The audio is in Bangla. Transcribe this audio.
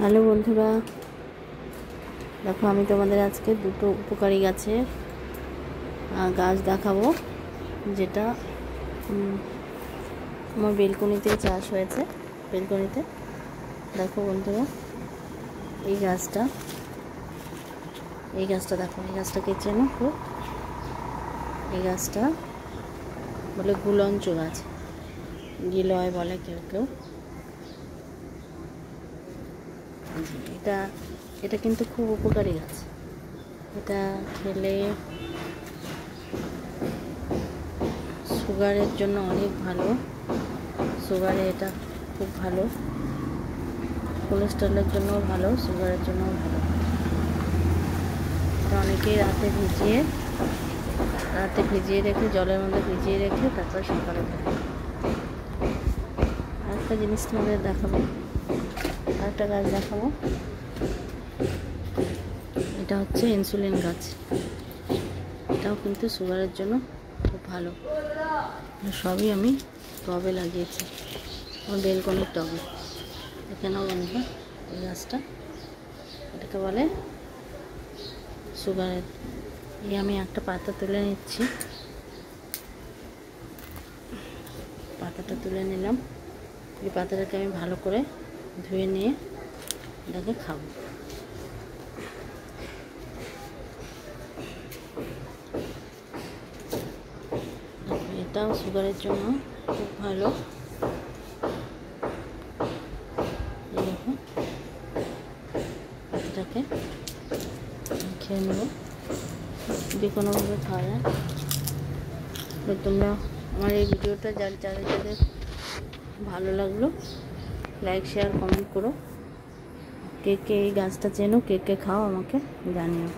হ্যালো বন্ধুরা, দেখো আমি তোমাদের আজকে দুটো উপকারী গাছ দেখাবো, যেটা আমার বেলকনিতে চাষ হয়েছে। বেলকনিতে দেখো বন্ধুরা, এই গাছটা দেখো। এই গাছটাকে চেনো? এই গাছটা বলে গুলঞ্চ গাছ, গিলয় বলে কেউ কেউ। এটা কিন্তু খুব উপকারী গাছ। এটা খেলে সুগারের জন্য অনেক ভালো। সুগারে এটা খুব ভালো, কোলেস্ট্রলের জন্যও ভালো, সুগারের জন্যও ভালো। এটা অনেকেই রাতে ভিজিয়ে রেখে, জলের মধ্যে ভিজিয়ে রেখে তারপর সকালে খায়। আরেকটা জিনিস তোমাদের দেখাবো, আরেকটা গাছ দেখাবো। এটা হচ্ছে ইনসুলিন গাছ। এটাও কিন্তু সুগারের জন্য খুব ভালো। সবই আমি টবে লাগিয়েছি, আমার বেলকনির টবে। এখানেও বন্ধুরা এই গাছটা, এটাকে বলে সুগারের। আমি একটা পাতা তুলে নিচ্ছি, পাতাটা তুলে নিলাম। এই পাতাটাকে আমি ভালো করে ধুয়ে নিয়ে এটাকে খাবো। এটাও সুগারের জন্য খুব ভালো। দেখুন, এটাকে খেয়ে নেব, যে কোনোভাবে খাওয়া যায়। তো তোমরা আমার এই ভিডিওটা যাদের ভালো লাগলো, লাইক শেয়ার কমেন্ট করো। কে কে এই গাছটা চেনো, কে কে খাও আমাকে জানিও।